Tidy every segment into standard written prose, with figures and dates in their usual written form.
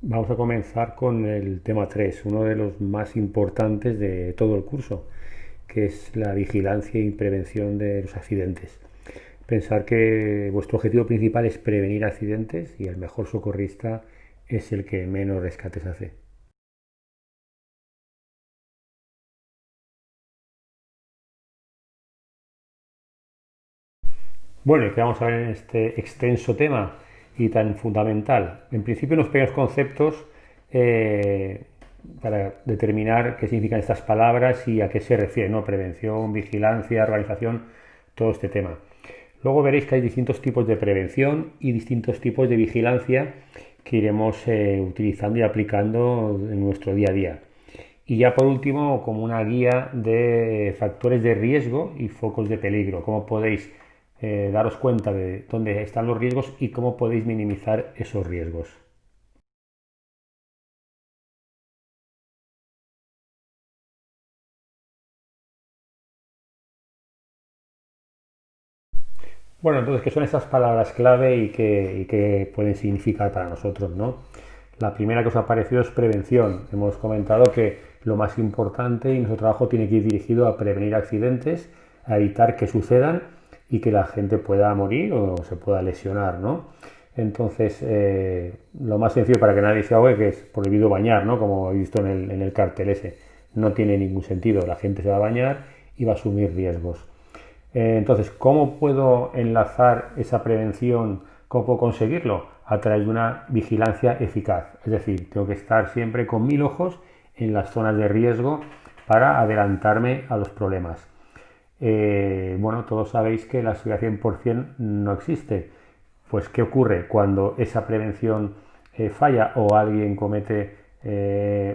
Vamos a comenzar con el tema 3, uno de los más importantes de todo el curso, que es la vigilancia y prevención de los accidentes. Pensar que vuestro objetivo principal es prevenir accidentes y el mejor socorrista es el que menos rescates hace. Bueno, ¿y qué vamos a ver en este extenso tema y tan fundamental? En principio, unos pequeños conceptos eh, para determinar qué significan estas palabras y a qué se refiere, ¿no? Prevención, vigilancia, organización, todo este tema. Luego veréis que hay distintos tipos de prevención y distintos tipos de vigilancia que iremos utilizando y aplicando en nuestro día a día. Y ya por último, como una guía de factores de riesgo y focos de peligro, cómo podéis daros cuenta de dónde están los riesgos y cómo podéis minimizar esos riesgos. Bueno, entonces, ¿qué son estas palabras clave y qué pueden significar para nosotros, ¿no? La primera que os ha parecido es prevención. Hemos comentado que lo más importante y nuestro trabajo tiene que ir dirigido a prevenir accidentes, a evitar que sucedan y que la gente pueda morir o se pueda lesionar, ¿no? Entonces, lo más sencillo para que nadie se ahogue, que es prohibido bañar, ¿no? Como he visto en el cartel ese. No tiene ningún sentido. La gente se va a bañar y va a asumir riesgos. Entonces, ¿cómo puedo enlazar esa prevención? ¿Cómo puedo conseguirlo? A través de una vigilancia eficaz. Es decir, tengo que estar siempre con 1000 ojos en las zonas de riesgo para adelantarme a los problemas. Bueno, todos sabéis que la seguridad 100% no existe. Pues, ¿qué ocurre cuando esa prevención falla o alguien comete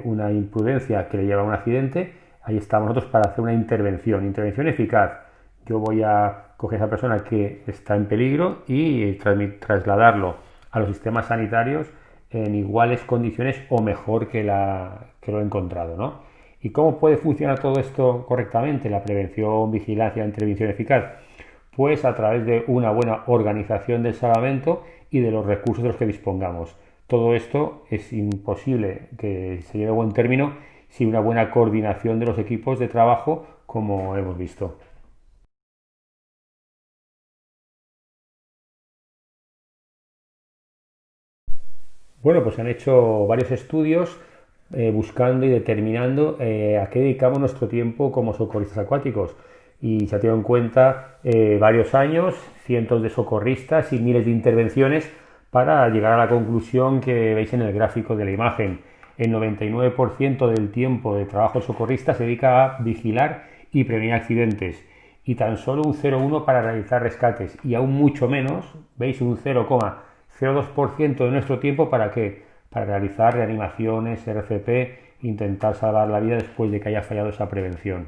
una imprudencia que le lleva a un accidente? Ahí estamos nosotros para hacer una intervención eficaz. Yo voy a coger a esa persona que está en peligro y trasladarlo a los sistemas sanitarios en iguales condiciones o mejor que lo he encontrado, ¿no? ¿Y cómo puede funcionar todo esto correctamente? La prevención, vigilancia, intervención eficaz. Pues a través de una buena organización del salvamento y de los recursos de los que dispongamos. Todo esto es imposible que se lleve a buen término sin una buena coordinación de los equipos de trabajo, como hemos visto. Bueno, pues se han hecho varios estudios buscando y determinando a qué dedicamos nuestro tiempo como socorristas acuáticos. Y se ha tenido en cuenta varios años, cientos de socorristas y miles de intervenciones para llegar a la conclusión que veis en el gráfico de la imagen. El 99% del tiempo de trabajo de socorrista se dedica a vigilar y prevenir accidentes y tan solo un 0,1 para realizar rescates y aún mucho menos, veis, un 0,02% de nuestro tiempo para qué, para realizar reanimaciones, RCP, intentar salvar la vida después de que haya fallado esa prevención.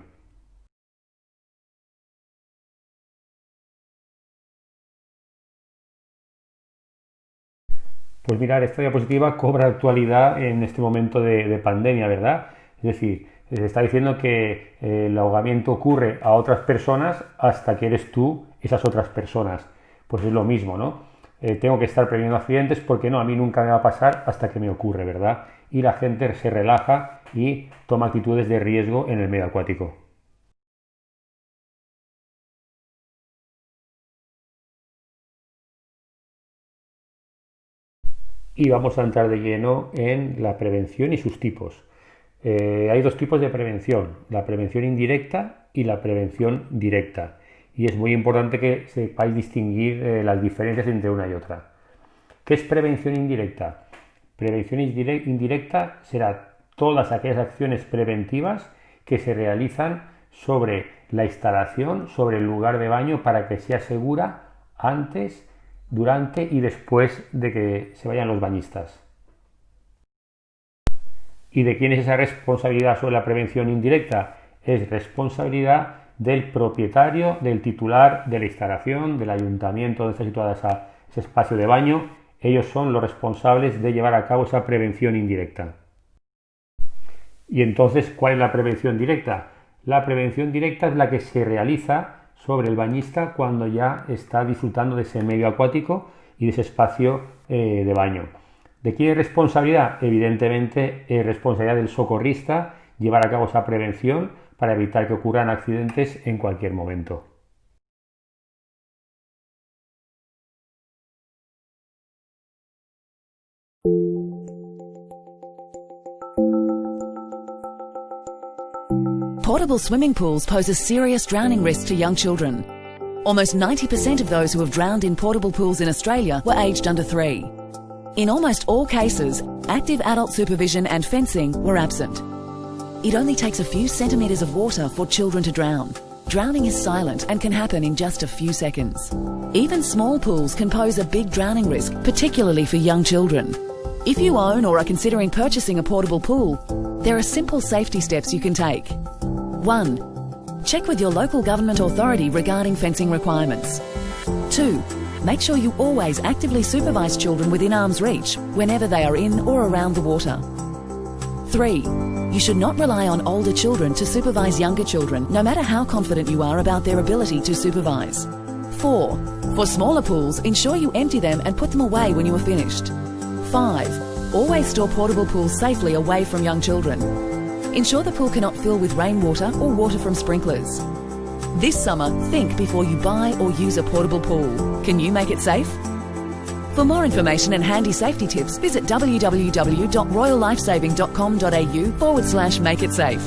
Pues mirar, esta diapositiva cobra actualidad en este momento de pandemia, ¿verdad? Es decir, se está diciendo que el ahogamiento ocurre a otras personas hasta que eres tú esas otras personas. Pues es lo mismo, ¿no? Tengo que estar previniendo accidentes porque no, a mí nunca me va a pasar hasta que me ocurre, ¿verdad? Y la gente se relaja y toma actitudes de riesgo en el medio acuático. Y vamos a entrar de lleno en la prevención y sus tipos. Hay dos tipos de prevención, la prevención indirecta y la prevención directa. Y es muy importante que sepáis distinguir las diferencias entre una y otra. ¿Qué es prevención indirecta? Prevención indirecta será todas aquellas acciones preventivas que se realizan sobre la instalación, sobre el lugar de baño para que sea segura antes, durante y después de que se vayan los bañistas. ¿Y de quién es esa responsabilidad sobre la prevención indirecta? Es responsabilidad del propietario, del titular de la instalación, del ayuntamiento donde está situado ese espacio de baño. Ellos son los responsables de llevar a cabo esa prevención indirecta. Y entonces, ¿cuál es la prevención directa? La prevención directa es la que se realiza sobre el bañista cuando ya está disfrutando de ese medio acuático y de ese espacio de baño. ¿De quién es responsabilidad? Evidentemente es responsabilidad del socorrista llevar a cabo esa prevención para evitar que ocurran accidentes en cualquier momento. Portable swimming pools pose a serious drowning risk to young children. Almost 90% of those who have drowned in portable pools in Australia were aged under 3. In almost all cases, active adult supervision and fencing were absent. It only takes a few centimetres of water for children to drown. Drowning is silent and can happen in just a few seconds. Even small pools can pose a big drowning risk, particularly for young children. If you own or are considering purchasing a portable pool, there are simple safety steps you can take. 1. Check with your local government authority regarding fencing requirements. 2. Make sure you always actively supervise children within arm's reach whenever they are in or around the water. 3. You should not rely on older children to supervise younger children, no matter how confident you are about their ability to supervise. 4. For smaller pools, ensure you empty them and put them away when you are finished. 5. Always store portable pools safely away from young children. Ensure the pool cannot fill with rainwater or water from sprinklers. This summer, think before you buy or use a portable pool. Can you make it safe? For more information and handy safety tips, visit www.royallifesaving.com.au/makeitsafe.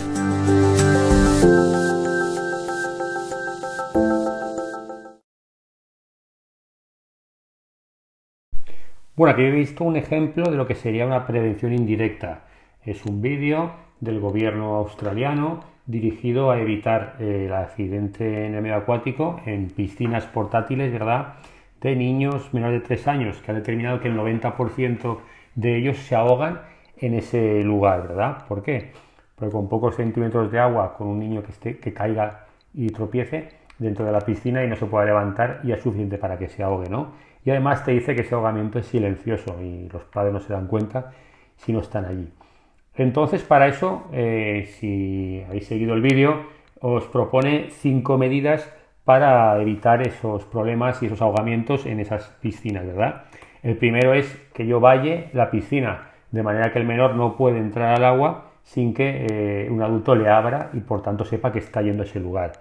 Bueno, aquí he visto un ejemplo de lo que sería una prevención indirecta. Es un vídeo del gobierno australiano dirigido a evitar el accidente en el medio acuático en piscinas portátiles, ¿verdad?, de niños menores de 3 años, que ha determinado que el 90% de ellos se ahogan en ese lugar, ¿verdad? ¿Por qué? Porque con pocos centímetros de agua, con un niño que caiga y tropiece dentro de la piscina y no se pueda levantar, ya es suficiente para que se ahogue, ¿no? Y además te dice que ese ahogamiento es silencioso y los padres no se dan cuenta si no están allí. Entonces, para eso, si habéis seguido el vídeo, os propone 5 medidas para evitar esos problemas y esos ahogamientos en esas piscinas, ¿verdad? El primero es que yo valle la piscina, de manera que el menor no puede entrar al agua sin que un adulto le abra y por tanto sepa que está yendo a ese lugar.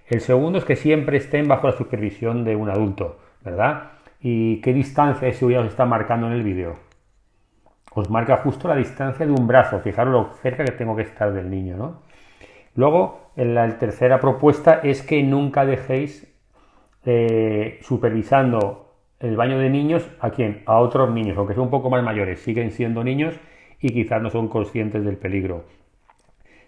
El segundo es que siempre estén bajo la supervisión de un adulto, ¿verdad? ¿Y qué distancia de seguridad os está marcando en el vídeo? Os marca justo la distancia de un brazo, fijaros lo cerca que tengo que estar del niño, ¿no? Luego, la tercera propuesta es que nunca dejéis supervisando el baño de niños, ¿a quién? A otros niños, aunque son un poco más mayores, siguen siendo niños y quizás no son conscientes del peligro.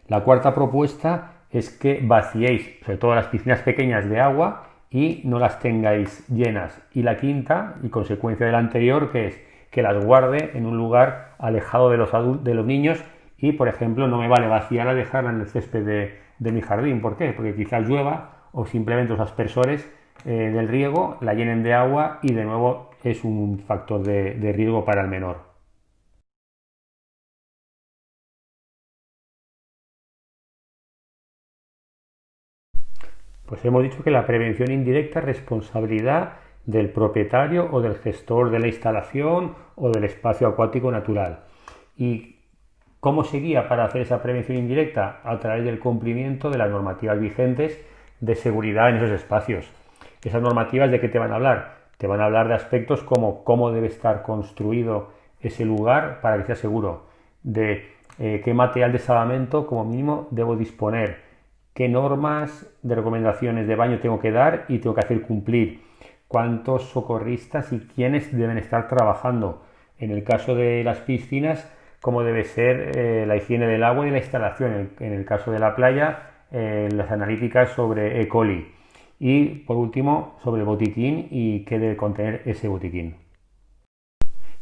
La cuarta propuesta es que vaciéis, sobre todo las piscinas pequeñas, de agua y no las tengáis llenas. Y la quinta, y consecuencia de la anterior, que es que las guarde en un lugar alejado de los niños y, por ejemplo, no me vale vaciarla y dejarla en el césped de mi jardín. ¿Por qué? Porque quizás llueva o simplemente los aspersores del riego la llenen de agua y de nuevo es un factor de riesgo para el menor. Pues hemos dicho que la prevención indirecta es responsabilidad del propietario o del gestor de la instalación o del espacio acuático natural. ¿Y cómo se guía para hacer esa prevención indirecta? A través del cumplimiento de las normativas vigentes de seguridad en esos espacios. ¿Esas normativas de qué te van a hablar? Te van a hablar de aspectos como cómo debe estar construido ese lugar para que sea seguro, de qué material de salvamento como mínimo debo disponer, qué normas de recomendaciones de baño tengo que dar y tengo que hacer cumplir, cuántos socorristas y quiénes deben estar trabajando. En el caso de las piscinas, cómo debe ser la higiene del agua y la instalación. En el caso de la playa, las analíticas sobre E. coli. Y por último, sobre el botiquín y qué debe contener ese botiquín.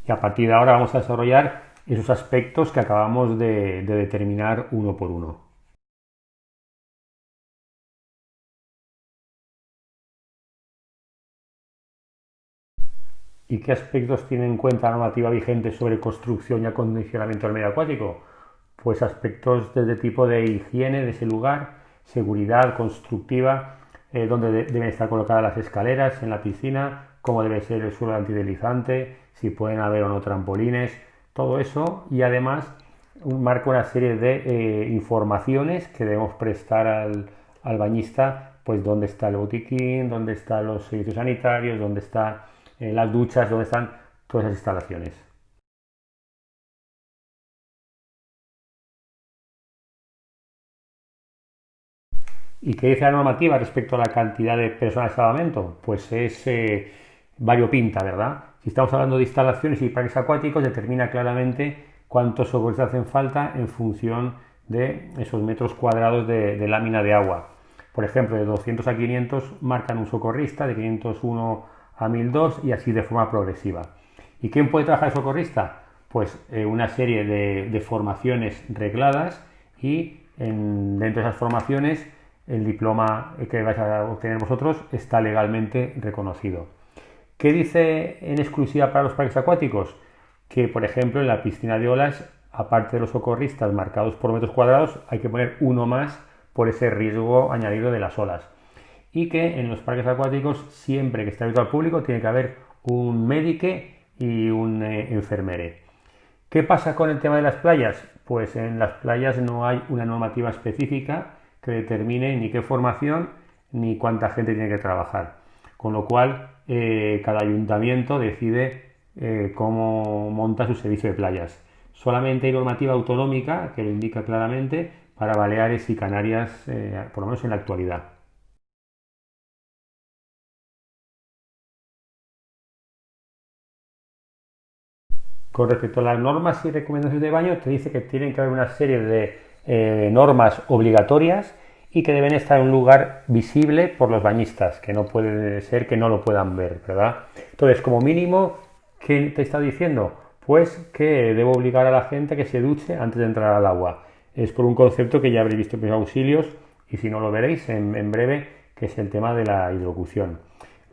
Y a partir de ahora vamos a desarrollar esos aspectos que acabamos de determinar uno por uno. ¿Y qué aspectos tiene en cuenta la normativa vigente sobre construcción y acondicionamiento del medio acuático? Pues aspectos desde tipo de higiene de ese lugar, seguridad constructiva, donde deben estar colocadas las escaleras en la piscina, cómo debe ser el suelo antideslizante, si pueden haber o no trampolines, todo eso, y además marca una serie de informaciones que debemos prestar al bañista, pues dónde está el botiquín, dónde están los servicios sanitarios, dónde están las duchas, dónde están todas esas instalaciones. ¿Y qué dice la normativa respecto a la cantidad de personas de salvamento? Pues es variopinta, ¿verdad? Si estamos hablando de instalaciones y parques acuáticos, determina claramente cuántos socorristas hacen falta en función de esos metros cuadrados de lámina de agua. Por ejemplo, de 200 a 500 marcan un socorrista, de 501 a 1002 y así de forma progresiva. ¿Y quién puede trabajar de socorrista? Pues una serie de formaciones regladas y dentro de esas formaciones el diploma que vais a obtener vosotros está legalmente reconocido. ¿Qué dice en exclusiva para los parques acuáticos? Que, por ejemplo, en la piscina de olas, aparte de los socorristas marcados por metros cuadrados, hay que poner uno más por ese riesgo añadido de las olas. Y que en los parques acuáticos, siempre que esté abierto al público, tiene que haber un médico y un enfermere. ¿Qué pasa con el tema de las playas? Pues en las playas no hay una normativa específica que determine ni qué formación ni cuánta gente tiene que trabajar. Con lo cual, cada ayuntamiento decide cómo monta su servicio de playas. Solamente hay normativa autonómica que lo indica claramente para Baleares y Canarias, por lo menos en la actualidad. Con respecto a las normas y recomendaciones de baño, te dice que tienen que haber una serie de normas obligatorias y que deben estar en un lugar visible por los bañistas, que no puede ser que no lo puedan ver, ¿verdad? Entonces, como mínimo, ¿qué te está diciendo? Pues que debo obligar a la gente a que se duche antes de entrar al agua. Es por un concepto que ya habréis visto en mis auxilios y si no lo veréis en breve, que es el tema de la hidrocución.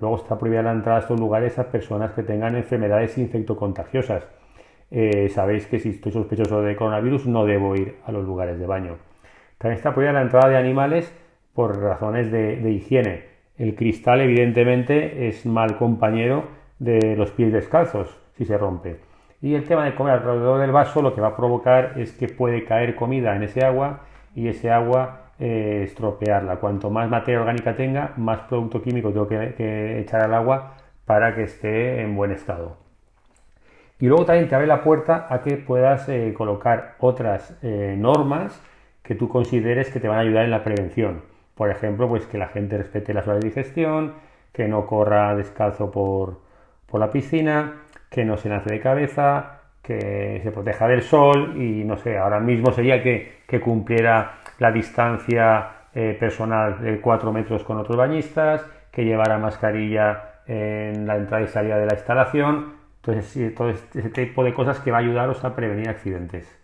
Luego está prohibida la entrada a estos lugares a personas que tengan enfermedades infectocontagiosas. Sabéis que si estoy sospechoso de coronavirus no debo ir a los lugares de baño. También está prohibida la entrada de animales por razones de higiene. El cristal evidentemente es mal compañero de los pies descalzos si se rompe. Y el tema de comer alrededor del vaso lo que va a provocar es que puede caer comida en ese agua y ese agua estropearla. Cuanto más materia orgánica tenga, más producto químico tengo que echar al agua para que esté en buen estado. Y luego también te abre la puerta a que puedas colocar otras normas que tú consideres que te van a ayudar en la prevención. Por ejemplo, pues que la gente respete las horas de digestión, que no corra descalzo por la piscina, que no se lance de cabeza, que se proteja del sol y no sé, ahora mismo sería que cumpliera la distancia personal de 4 metros con otros bañistas, que llevara mascarilla en la entrada y salida de la instalación. Entonces, sí, todo ese tipo de cosas que va a ayudaros a prevenir accidentes.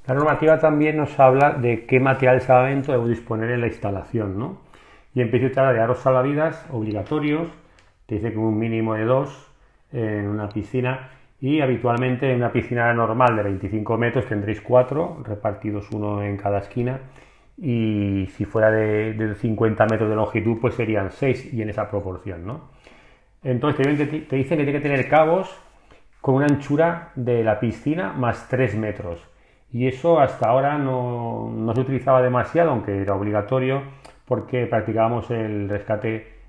La normativa también nos habla de qué material de salvamento debemos disponer en la instalación, ¿no? Y en principio te habla de aros salvavidas obligatorios, te dice que un mínimo de 2 en una piscina y habitualmente en una piscina normal de 25 metros tendréis 4 repartidos uno en cada esquina y si fuera de 50 metros de longitud pues serían 6 y en esa proporción, ¿no? Entonces te dicen que tiene que tener cabos con una anchura de la piscina más 3 metros y eso hasta ahora no se utilizaba demasiado, aunque era obligatorio porque practicábamos el rescate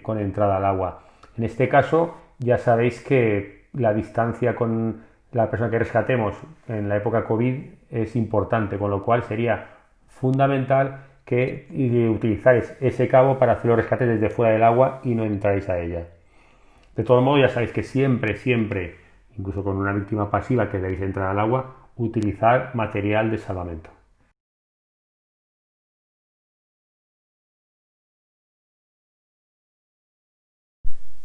con entrada al agua. En este caso ya sabéis que la distancia con la persona que rescatemos en la época COVID es importante, con lo cual sería fundamental que utilizáis ese cabo para hacer los rescates desde fuera del agua y no entráis a ella. De todo modo, ya sabéis que siempre, incluso con una víctima pasiva que debéis entrar al agua, utilizar material de salvamento.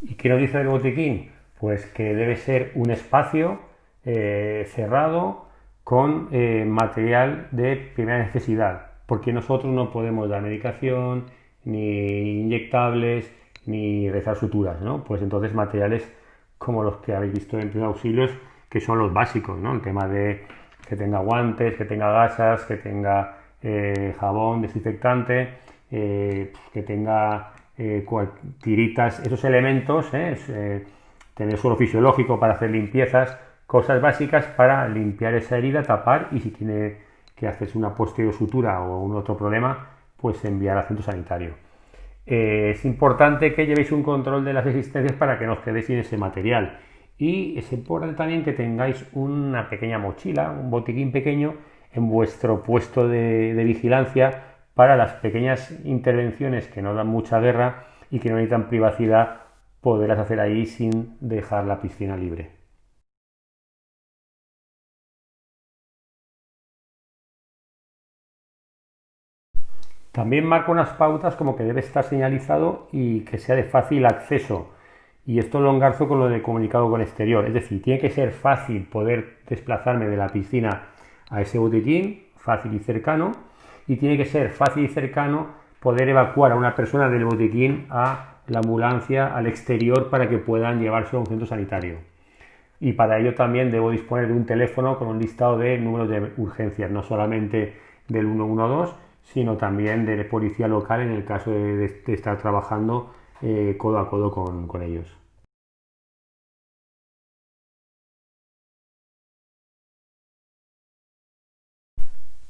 ¿Y qué nos dice el botiquín? Pues que debe ser un espacio cerrado con material de primera necesidad, porque nosotros no podemos dar medicación, ni inyectables, ni rezar suturas, ¿no? Pues entonces materiales como los que habéis visto en primeros auxilios, que son los básicos, ¿no? El tema de que tenga guantes, que tenga gasas, que tenga jabón, desinfectante, que tenga tiritas, esos elementos, tener suelo fisiológico para hacer limpiezas, cosas básicas para limpiar esa herida, tapar y si tiene que hacerse una posterior sutura o un otro problema, pues enviar al centro sanitario. Es importante que llevéis un control de las existencias para que no os quedéis sin ese material. Y es importante también que tengáis una pequeña mochila, un botiquín pequeño en vuestro puesto de vigilancia para las pequeñas intervenciones que no dan mucha guerra y que no necesitan privacidad, poderlas hacer ahí sin dejar la piscina libre. También marca unas pautas como que debe estar señalizado y que sea de fácil acceso. Y esto lo engarzo con lo de comunicado con exterior. Es decir, tiene que ser fácil poder desplazarme de la piscina a ese botiquín, fácil y cercano. Y tiene que ser fácil y cercano poder evacuar a una persona del botiquín a la ambulancia, al exterior, para que puedan llevarse a un centro sanitario. Y para ello también debo disponer de un teléfono con un listado de números de urgencias, no solamente del 112, sino también de policía local en el caso de estar trabajando codo a codo con ellos.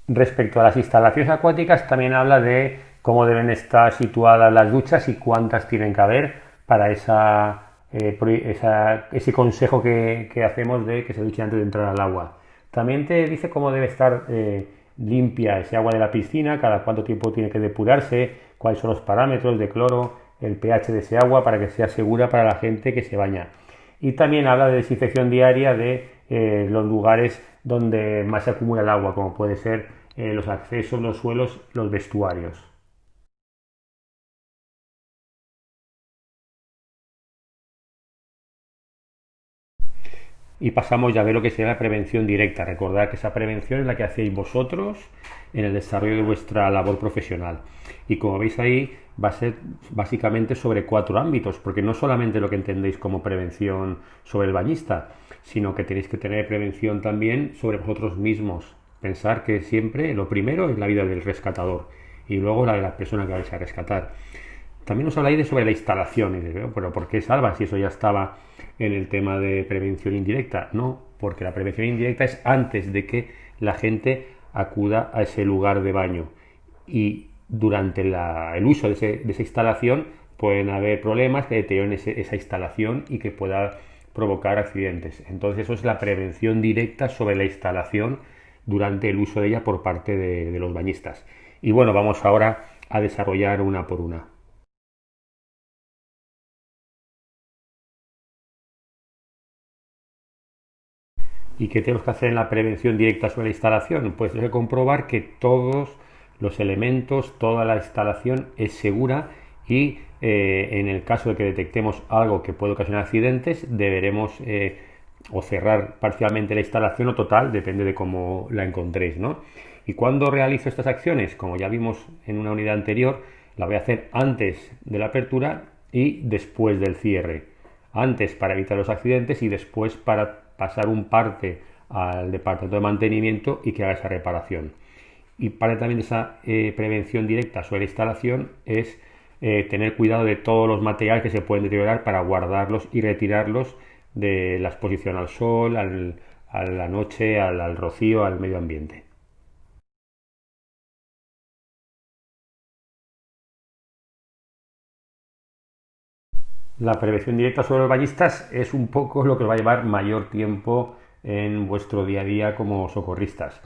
Respecto a las instalaciones acuáticas, también habla de cómo deben estar situadas las duchas y cuántas tienen que haber para ese consejo que hacemos de que se duche antes de entrar al agua. También te dice cómo debe estar limpia ese agua de la piscina, cada cuánto tiempo tiene que depurarse, cuáles son los parámetros de cloro, el pH de ese agua para que sea segura para la gente que se baña. Y también habla de desinfección diaria de los lugares donde más se acumula el agua, como puede ser los accesos, los suelos, los vestuarios. Y pasamos ya a ver lo que sería la prevención directa. Recordad que esa prevención es la que hacéis vosotros en el desarrollo de vuestra labor profesional. Y como veis ahí, va a ser básicamente sobre 4 ámbitos, porque no solamente lo que entendéis como prevención sobre el bañista, sino que tenéis que tener prevención también sobre vosotros mismos. Pensar que siempre lo primero es la vida del rescatador y luego la de la persona que vais a rescatar. También os habláis sobre la instalación, y dices, pero ¿por qué salva si eso ya estaba en el tema de prevención indirecta? No, porque la prevención indirecta es antes de que la gente acuda a ese lugar de baño. Y durante el uso de esa instalación pueden haber problemas que deterioren esa instalación y que pueda provocar accidentes. Entonces eso es la prevención directa sobre la instalación durante el uso de ella por parte de los bañistas. Y bueno, vamos ahora a desarrollar una por una. ¿Y qué tenemos que hacer en la prevención directa sobre la instalación? Pues hay que comprobar que todos los elementos, toda la instalación es segura y en el caso de que detectemos algo que puede ocasionar accidentes, deberemos o cerrar parcialmente la instalación o total, depende de cómo la encontréis, ¿no? ¿Y cuándo realizo estas acciones? Como ya vimos en una unidad anterior, la voy a hacer antes de la apertura y después del cierre. Antes para evitar los accidentes y después para pasar un parte al departamento de mantenimiento y que haga esa reparación. Y parte también de esa prevención directa sobre la instalación es tener cuidado de todos los materiales que se pueden deteriorar para guardarlos y retirarlos de la exposición al sol, a la noche, al rocío, al medio ambiente. La prevención directa sobre los bañistas es un poco lo que os va a llevar mayor tiempo en vuestro día a día como socorristas.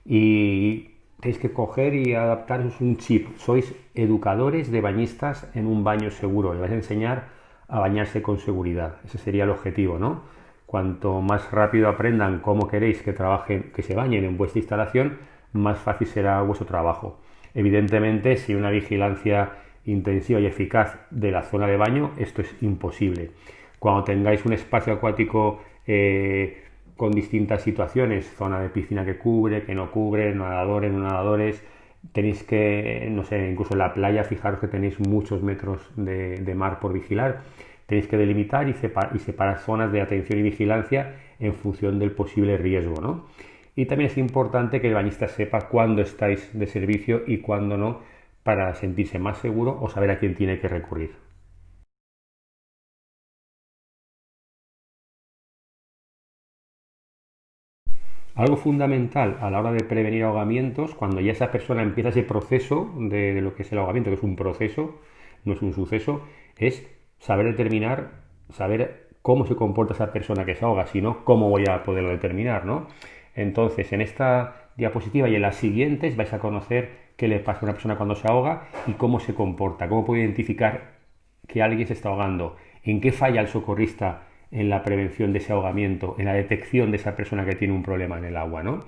Y tenéis que coger y adaptaros un chip. Sois educadores de bañistas en un baño seguro. Les vais a enseñar a bañarse con seguridad. Ese sería el objetivo, ¿no? Cuanto más rápido aprendan cómo queréis que trabajen, que se bañen en vuestra instalación, más fácil será vuestro trabajo. Evidentemente, si una vigilancia intensiva y eficaz de la zona de baño, esto es imposible. Cuando tengáis un espacio acuático con distintas situaciones, zona de piscina que cubre, que no cubre, nadadores, no nadadores, tenéis que, no sé, incluso en la playa, fijaros que tenéis muchos metros de mar por vigilar. Tenéis que delimitar y separar zonas de atención y vigilancia en función del posible riesgo, ¿no? Y también es importante que el bañista sepa cuándo estáis de servicio y cuándo no, para sentirse más seguro o saber a quién tiene que recurrir. Algo fundamental a la hora de prevenir ahogamientos, cuando ya esa persona empieza ese proceso de lo que es el ahogamiento, que es un proceso, no es un suceso, es saber determinar, saber cómo se comporta esa persona que se ahoga, si no, cómo voy a poderlo determinar, ¿no? Entonces, en esta diapositiva y en las siguientes vais a conocer qué le pasa a una persona cuando se ahoga y cómo se comporta, cómo puede identificar que alguien se está ahogando, en qué falla el socorrista en la prevención de ese ahogamiento, en la detección de esa persona que tiene un problema en el agua, ¿no?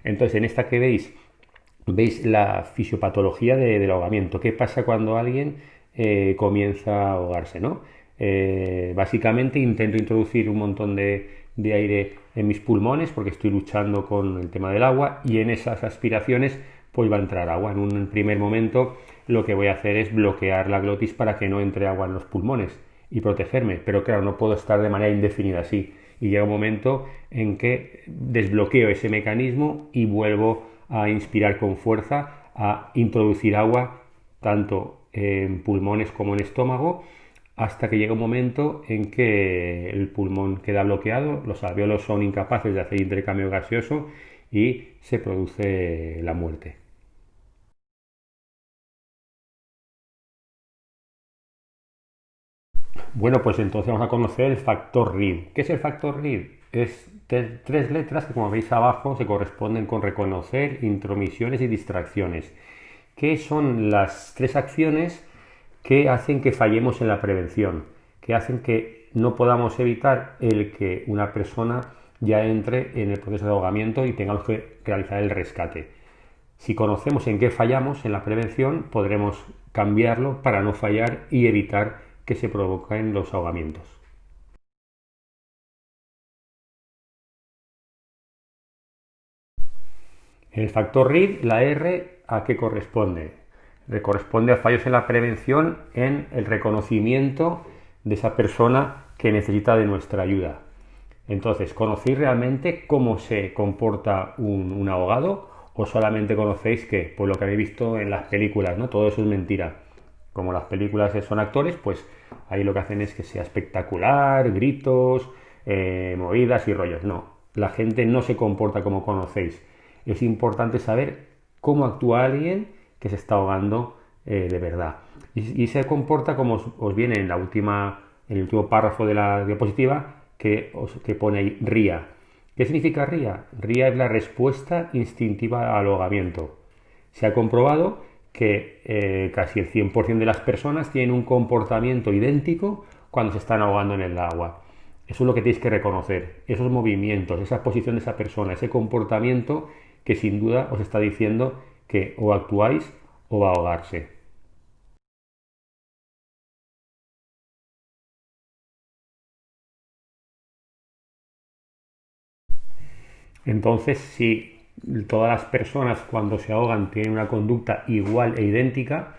Entonces, en esta que veis la fisiopatología del ahogamiento. ¿Qué pasa cuando alguien comienza a ahogarse, ¿no? Básicamente intento introducir un montón de aire en mis pulmones porque estoy luchando con el tema del agua y en esas aspiraciones pues va a entrar agua. En un primer momento lo que voy a hacer es bloquear la glotis para que no entre agua en los pulmones y protegerme, pero claro, no puedo estar de manera indefinida así. Y llega un momento en que desbloqueo ese mecanismo y vuelvo a inspirar con fuerza, a introducir agua tanto en pulmones como en estómago, hasta que llega un momento en que el pulmón queda bloqueado, los alvéolos son incapaces de hacer intercambio gaseoso y se produce la muerte. Bueno, pues entonces vamos a conocer el factor RID. ¿Qué es el factor RID? Es tres letras que, como veis abajo, se corresponden con reconocer, intromisiones y distracciones. ¿Qué son las tres acciones que hacen que fallemos en la prevención? Que hacen que no podamos evitar el que una persona ya entre en el proceso de ahogamiento y tengamos que realizar el rescate. Si conocemos en qué fallamos en la prevención, podremos cambiarlo para no fallar y evitar que se provoquen los ahogamientos. El factor RID, la R, ¿a qué corresponde? Corresponde a fallos en la prevención en el reconocimiento de esa persona que necesita de nuestra ayuda. Entonces, ¿conocéis realmente cómo se comporta un ahogado o solamente conocéis que, por lo que habéis visto en las películas, ¿no? Todo eso es mentira. Como las películas son actores, pues ahí lo que hacen es que sea espectacular, gritos, movidas y rollos. No, la gente no se comporta como conocéis. Es importante saber cómo actúa alguien que se está ahogando de verdad. Y se comporta como os viene en el último párrafo de la diapositiva que pone ahí RIA. ¿Qué significa RIA? RIA es la respuesta instintiva al ahogamiento. Se ha comprobado que casi el 100% de las personas tienen un comportamiento idéntico cuando se están ahogando en el agua. Eso es lo que tenéis que reconocer, esos movimientos, esa posición de esa persona, ese comportamiento que sin duda os está diciendo que o actuáis o va a ahogarse. Entonces, si todas las personas cuando se ahogan tienen una conducta igual e idéntica,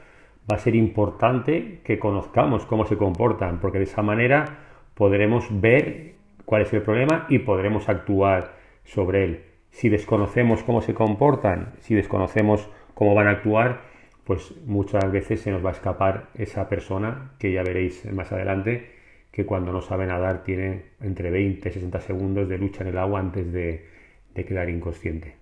va a ser importante que conozcamos cómo se comportan, porque de esa manera podremos ver cuál es el problema y podremos actuar sobre él. Si desconocemos cómo se comportan, si desconocemos cómo van a actuar, pues muchas veces se nos va a escapar esa persona que ya veréis más adelante, que cuando no sabe nadar tiene entre 20 y 60 segundos de lucha en el agua antes de quedar inconsciente.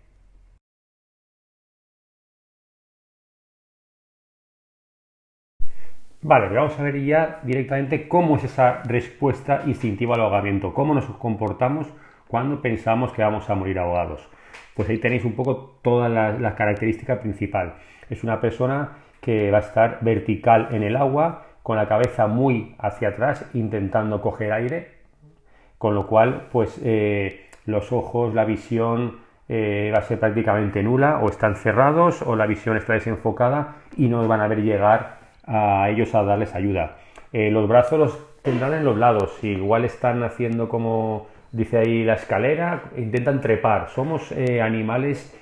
Vale, vamos a ver ya directamente cómo es esa respuesta instintiva al ahogamiento, cómo nos comportamos cuando pensamos que vamos a morir ahogados. Pues ahí tenéis un poco toda la característica principal. Es una persona que va a estar vertical en el agua, con la cabeza muy hacia atrás, intentando coger aire, con lo cual, pues los ojos, la visión va a ser prácticamente nula, o están cerrados o la visión está desenfocada y no van a ver llegar a ellos a darles ayuda. Los brazos los tendrán en los lados, igual están haciendo como dice ahí la escalera, intentan trepar. Somos animales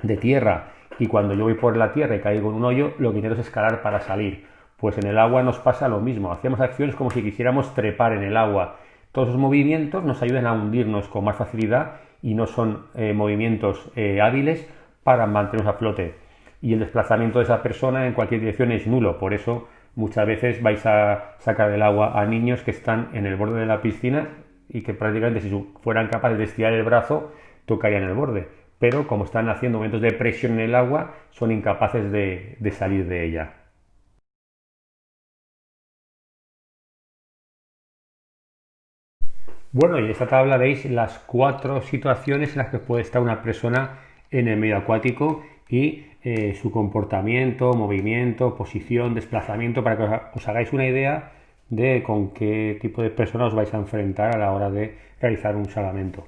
de tierra y cuando yo voy por la tierra y caigo en un hoyo, lo que intento es escalar para salir. Pues en el agua nos pasa lo mismo, hacemos acciones como si quisiéramos trepar en el agua. Todos esos movimientos nos ayudan a hundirnos con más facilidad y no son movimientos hábiles para mantenernos a flote. Y el desplazamiento de esa persona en cualquier dirección es nulo. Por eso muchas veces vais a sacar del agua a niños que están en el borde de la piscina y que prácticamente si fueran capaces de estirar el brazo tocarían el borde. Pero como están haciendo momentos de presión en el agua, son incapaces de salir de ella. Bueno, y en esta tabla veis las 4 situaciones en las que puede estar una persona en el medio acuático y su comportamiento, movimiento, posición, desplazamiento, para que os hagáis una idea de con qué tipo de persona os vais a enfrentar a la hora de realizar un salvamento.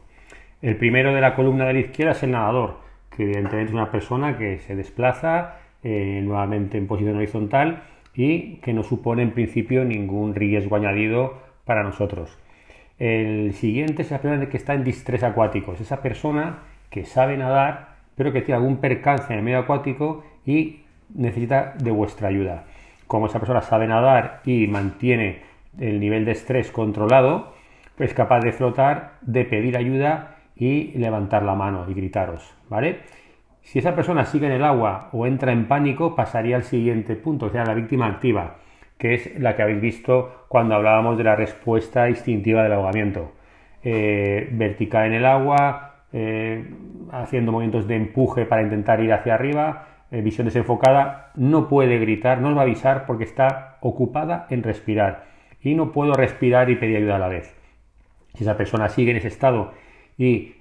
El primero de la columna de la izquierda es el nadador, que evidentemente es una persona que se desplaza nuevamente en posición horizontal y que no supone en principio ningún riesgo añadido para nosotros. El siguiente es la persona que está en distrés acuático, es esa persona que sabe nadar pero que tiene algún percance en el medio acuático y necesita de vuestra ayuda. Como esa persona sabe nadar y mantiene el nivel de estrés controlado, es capaz de flotar, de pedir ayuda y levantar la mano y gritaros, ¿vale? Si esa persona sigue en el agua o entra en pánico, pasaría al siguiente punto, o sea, la víctima activa, que es la que habéis visto cuando hablábamos de la respuesta instintiva del ahogamiento. Vertical en el agua, haciendo movimientos de empuje para intentar ir hacia arriba, visión desenfocada, no puede gritar, no os va a avisar porque está ocupada en respirar y no puedo respirar y pedir ayuda a la vez. Si esa persona sigue en ese estado y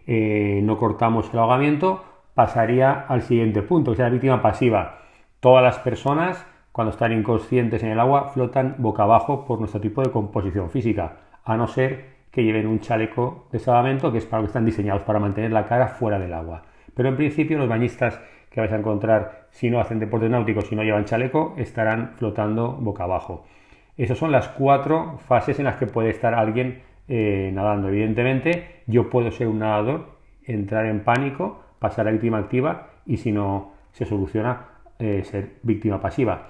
no cortamos el ahogamiento, pasaría al siguiente punto, que es la víctima pasiva. Todas las personas, cuando están inconscientes en el agua, flotan boca abajo por nuestro tipo de composición física, a no ser que lleven un chaleco de salvamento, que es para lo que están diseñados, para mantener la cara fuera del agua. Pero en principio los bañistas que vais a encontrar, si no hacen deportes náuticos, si no llevan chaleco, estarán flotando boca abajo. Esas son las 4 fases en las que puede estar alguien nadando. Evidentemente, yo puedo ser un nadador, entrar en pánico, pasar a víctima activa y si no se soluciona, ser víctima pasiva.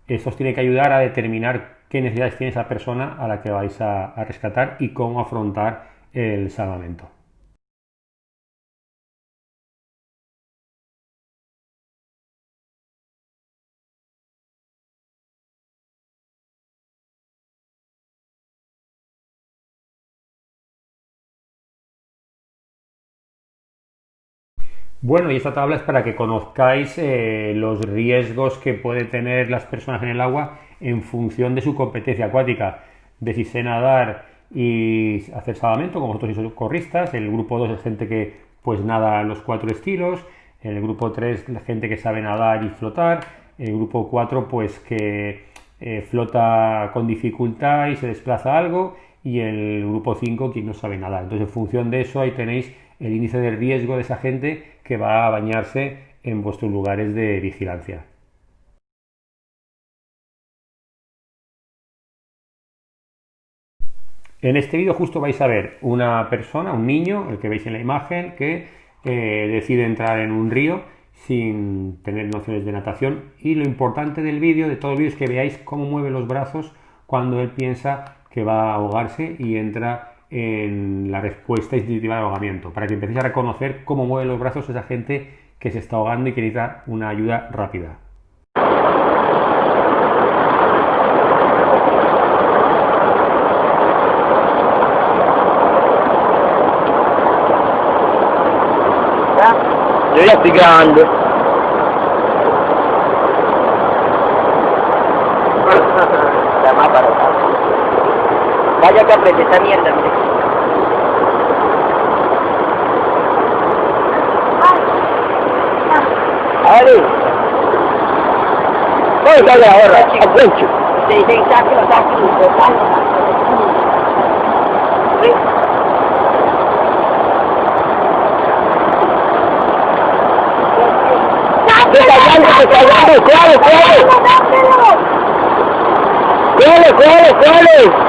Esto os tiene que ayudar a determinar qué necesidades tiene esa persona a la que vais a rescatar y cómo afrontar el salvamento. Bueno, y esta tabla es para que conozcáis los riesgos que pueden tener las personas en el agua en función de su competencia acuática, de si sé nadar y hacer salvamento, como vosotros sois socorristas. El grupo 2 es gente que pues nada en los 4 estilos, el grupo 3 la gente que sabe nadar y flotar, el grupo 4 pues que flota con dificultad y se desplaza algo, y el grupo 5 quien no sabe nadar. Entonces en función de eso ahí tenéis el índice de riesgo de esa gente que va a bañarse en vuestros lugares de vigilancia. En este vídeo justo vais a ver una persona, un niño, el que veis en la imagen, que decide entrar en un río sin tener nociones de natación, y lo importante del vídeo, de todo el vídeo, es que veáis cómo mueve los brazos cuando él piensa que va a ahogarse y entra en la respuesta instintiva al ahogamiento, para que empecéis a reconocer cómo mueve los brazos esa gente que se está ahogando y que necesita una ayuda rápida. Yo ya estoy grande. La más barata. Vaya que apriete esta mierda, mire. ¡Ali! ¡Voy, dale ahora! ¡Aguancho! Sí, sáquelo, sáquelo. Sí. ¡Se está yendo! ¡Cuele!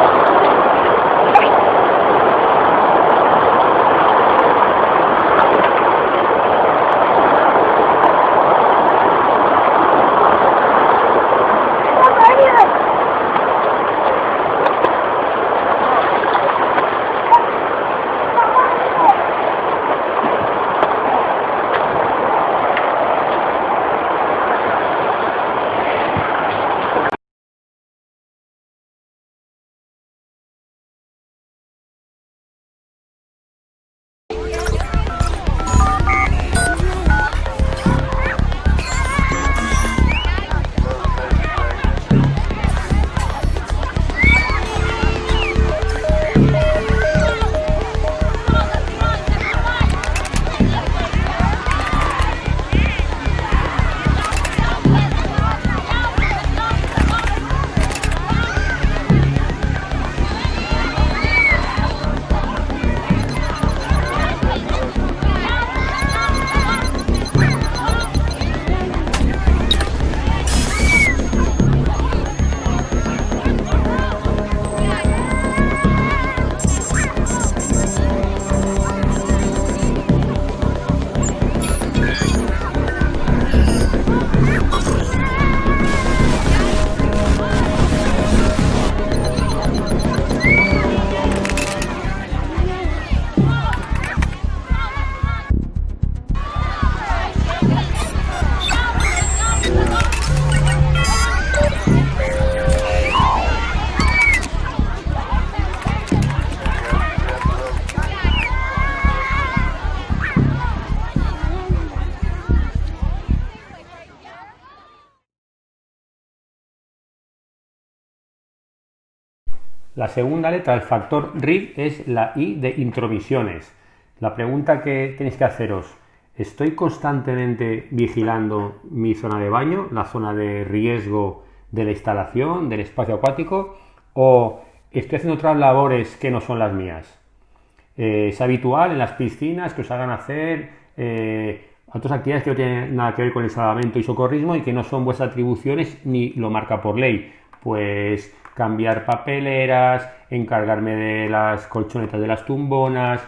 La segunda letra del factor RIR es la I de intromisiones. La pregunta que tenéis que haceros: ¿estoy constantemente vigilando mi zona de baño, la zona de riesgo de la instalación, del espacio acuático, o estoy haciendo otras labores que no son las mías? Es habitual en las piscinas que os hagan hacer otras actividades que no tienen nada que ver con el salvamento y socorrismo y que no son vuestras atribuciones ni lo marca por ley. Pues cambiar papeleras, encargarme de las colchonetas de las tumbonas,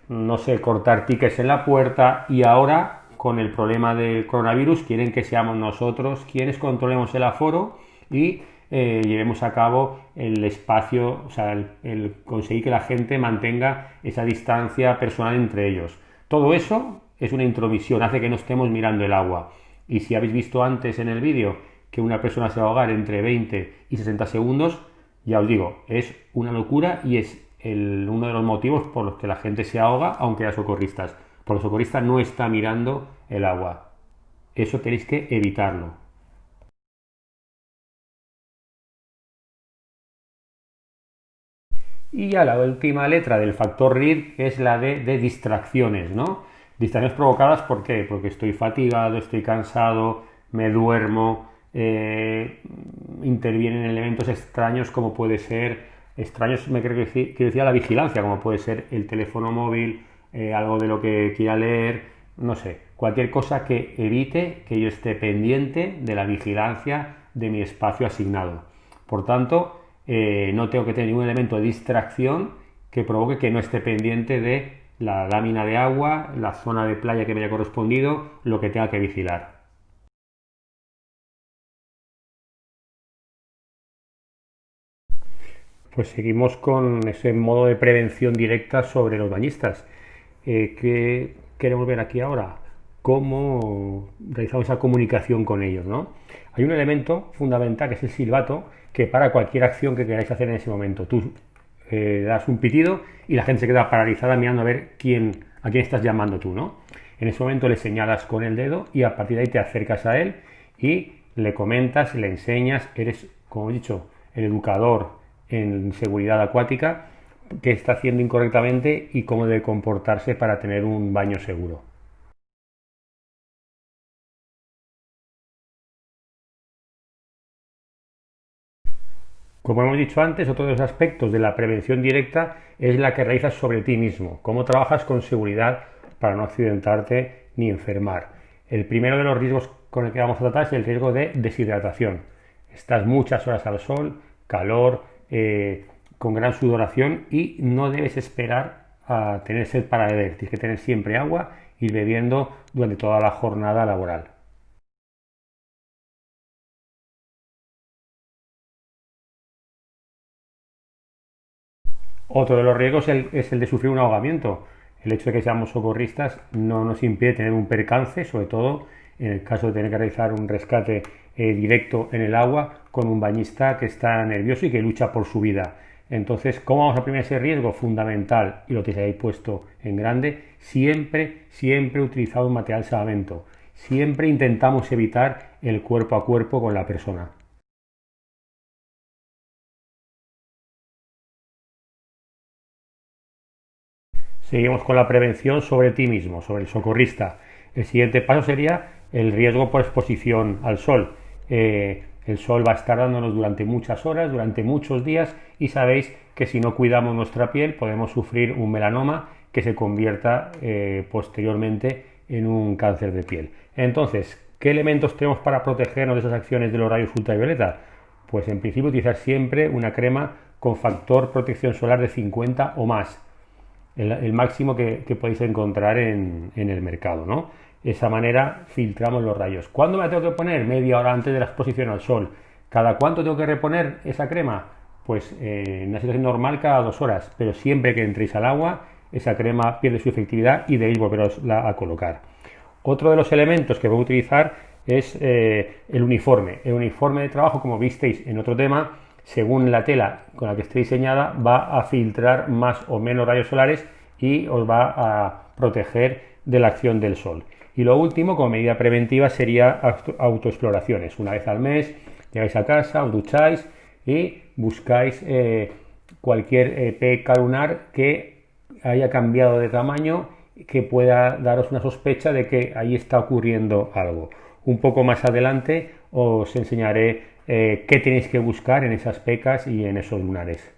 no sé, cortar tickets en la puerta. Y ahora, con el problema del coronavirus, quieren que seamos nosotros quienes controlemos el aforo y llevemos a cabo el espacio, o sea, el conseguir que la gente mantenga esa distancia personal entre ellos. Todo eso es una intromisión, hace que no estemos mirando el agua. Y si habéis visto antes en el vídeo que una persona se va a ahogar entre 20 y 60 segundos, ya os digo, es una locura y es uno de los motivos por los que la gente se ahoga, aunque haya socorristas. Porque el socorrista no está mirando el agua. Eso tenéis que evitarlo. Y ya la última letra del factor RIR es la de distracciones, ¿no? Distracciones provocadas, ¿por qué? Porque estoy fatigado, estoy cansado, me duermo, intervienen elementos extraños como puede ser, extraños me quiero decir a la vigilancia, como puede ser el teléfono móvil, algo de lo que quiera leer, no sé, cualquier cosa que evite que yo esté pendiente de la vigilancia de mi espacio asignado. Por tanto, no tengo que tener ningún elemento de distracción que provoque que no esté pendiente de la lámina de agua, la zona de playa que me haya correspondido, lo que tenga que vigilar. Pues seguimos con ese modo de prevención directa sobre los bañistas. ¿Qué queremos ver aquí ahora? Cómo realizamos esa comunicación con ellos, ¿no? Hay un elemento fundamental que es el silbato, que para cualquier acción que queráis hacer en ese momento. Tú das un pitido y la gente se queda paralizada mirando a ver a quién estás llamando tú, ¿no? En ese momento le señalas con el dedo y a partir de ahí te acercas a él y le comentas, le enseñas, eres, como he dicho, el educador en seguridad acuática, qué está haciendo incorrectamente y cómo debe comportarse para tener un baño seguro. Como hemos dicho antes, otro de los aspectos de la prevención directa es la que realizas sobre ti mismo, cómo trabajas con seguridad para no accidentarte ni enfermar. El primero de los riesgos con el que vamos a tratar es el riesgo de deshidratación. Estás muchas horas al sol, calor, con gran sudoración y no debes esperar a tener sed para beber. Tienes que tener siempre agua y ir bebiendo durante toda la jornada laboral. Otro de los riesgos es el de sufrir un ahogamiento. El hecho de que seamos socorristas no nos impide tener un percance, sobre todo en el caso de tener que realizar un rescate directo en el agua con un bañista que está nervioso y que lucha por su vida. Entonces, ¿cómo vamos a prevenir ese riesgo? Fundamental, y lo tenéis ahí puesto en grande, siempre utilizar un material de salvamento. Siempre intentamos evitar el cuerpo a cuerpo con la persona. Seguimos con la prevención sobre ti mismo, sobre el socorrista. El siguiente paso sería el riesgo por exposición al sol. El sol va a estar dándonos durante muchas horas, durante muchos días, y sabéis que si no cuidamos nuestra piel podemos sufrir un melanoma que se convierta posteriormente en un cáncer de piel. Entonces, ¿qué elementos tenemos para protegernos de esas acciones de los rayos ultravioleta? Pues en principio utilizar siempre una crema con factor protección solar de 50 o más. El máximo que podéis encontrar en el mercado, ¿no? De esa manera filtramos los rayos. ¿Cuándo me la tengo que poner? Media hora antes de la exposición al sol. ¿Cada cuánto tengo que reponer esa crema? Pues en una situación normal cada 2 horas, pero siempre que entréis al agua, esa crema pierde su efectividad y debéis volverosla a colocar. Otro de los elementos que voy a utilizar es el uniforme. El uniforme de trabajo, como visteis en otro tema, según la tela con la que esté diseñada, va a filtrar más o menos rayos solares y os va a proteger de la acción del sol. Y lo último, como medida preventiva, sería autoexploraciones. Una vez al mes llegáis a casa, os ducháis, y buscáis cualquier peca lunar que haya cambiado de tamaño, que pueda daros una sospecha de que ahí está ocurriendo algo. Un poco más adelante os enseñaré qué tenéis que buscar en esas pecas y en esos lunares.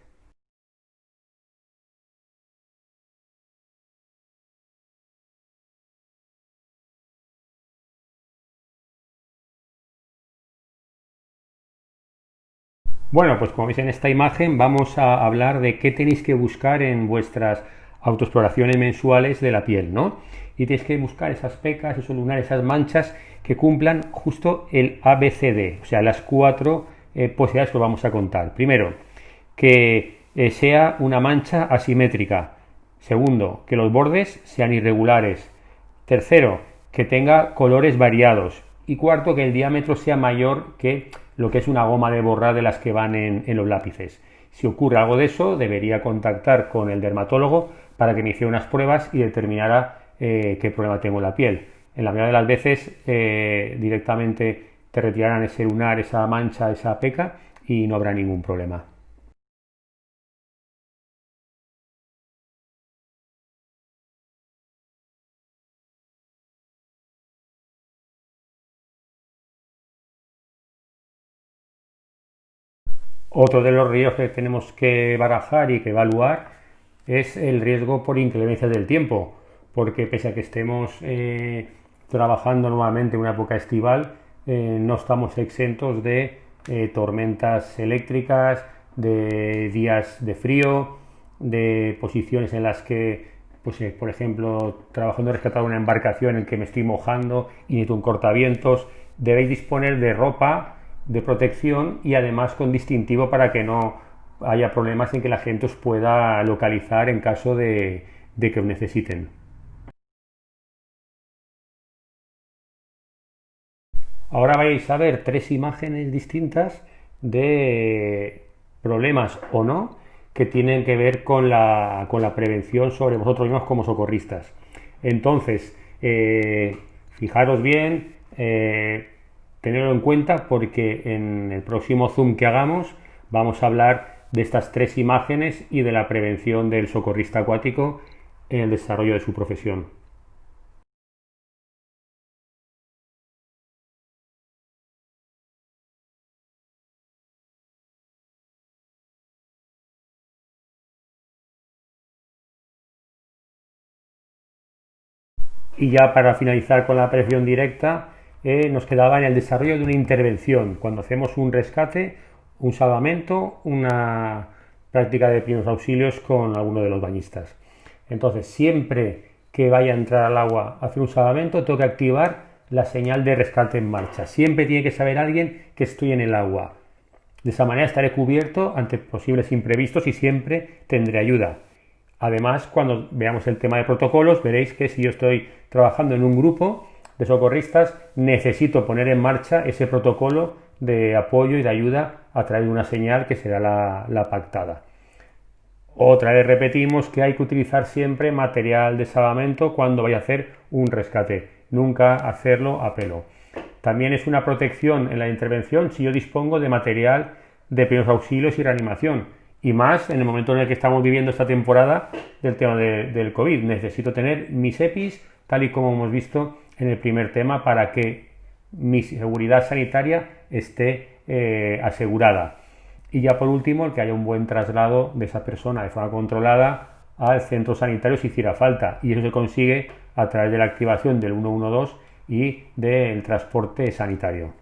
Bueno, pues como veis en esta imagen vamos a hablar de qué tenéis que buscar en vuestras autoexploraciones mensuales de la piel, ¿no? Y tenéis que buscar esas pecas, esos lunares, esas manchas que cumplan justo el ABCD, o sea, las 4 posibilidades que os vamos a contar. Primero, que sea una mancha asimétrica. Segundo, que los bordes sean irregulares. Tercero, que tenga colores variados. Y cuarto, que el diámetro sea mayor que lo que es una goma de borrar de las que van en los lápices. Si ocurre algo de eso, debería contactar con el dermatólogo para que me hiciera unas pruebas y determinara qué problema tengo en la piel. En la mayoría de las veces directamente te retirarán ese lunar, esa mancha, esa peca y no habrá ningún problema. Otro de los riesgos que tenemos que barajar y que evaluar es el riesgo por inclemencias del tiempo, porque pese a que estemos trabajando nuevamente en una época estival, no estamos exentos de tormentas eléctricas, de días de frío, de posiciones en las que, pues, por ejemplo, trabajando en rescatar una embarcación en que me estoy mojando y necesito un cortavientos. Debéis disponer de ropa de protección y además con distintivo para que no haya problemas en que la gente os pueda localizar en caso de que os necesiten. Ahora vais a ver 3 imágenes distintas de problemas o no que tienen que ver con la prevención sobre vosotros mismos como socorristas. Entonces, fijaros bien, tenerlo en cuenta porque en el próximo Zoom que hagamos vamos a hablar de estas 3 imágenes y de la prevención del socorrista acuático en el desarrollo de su profesión. Y ya para finalizar con la prevención directa, nos quedaba en el desarrollo de una intervención, cuando hacemos un rescate, un salvamento, una práctica de primeros auxilios con alguno de los bañistas. Entonces, siempre que vaya a entrar al agua a hacer un salvamento, tengo que activar la señal de rescate en marcha. Siempre tiene que saber alguien que estoy en el agua. De esa manera estaré cubierto ante posibles imprevistos y siempre tendré ayuda. Además, cuando veamos el tema de protocolos, veréis que si yo estoy trabajando en un grupo de socorristas, necesito poner en marcha ese protocolo de apoyo y de ayuda a través de una señal que será la pactada. Otra vez repetimos que hay que utilizar siempre material de salvamento cuando vaya a hacer un rescate, nunca hacerlo a pelo. También es una protección en la intervención si yo dispongo de material de primeros auxilios y reanimación. Y más en el momento en el que estamos viviendo esta temporada del tema del COVID. Necesito tener mis EPIs, tal y como hemos visto en el primer tema, para que mi seguridad sanitaria esté asegurada. Y ya por último, que haya un buen traslado de esa persona de forma controlada al centro sanitario si hiciera falta. Y eso se consigue a través de la activación del 112 y del transporte sanitario.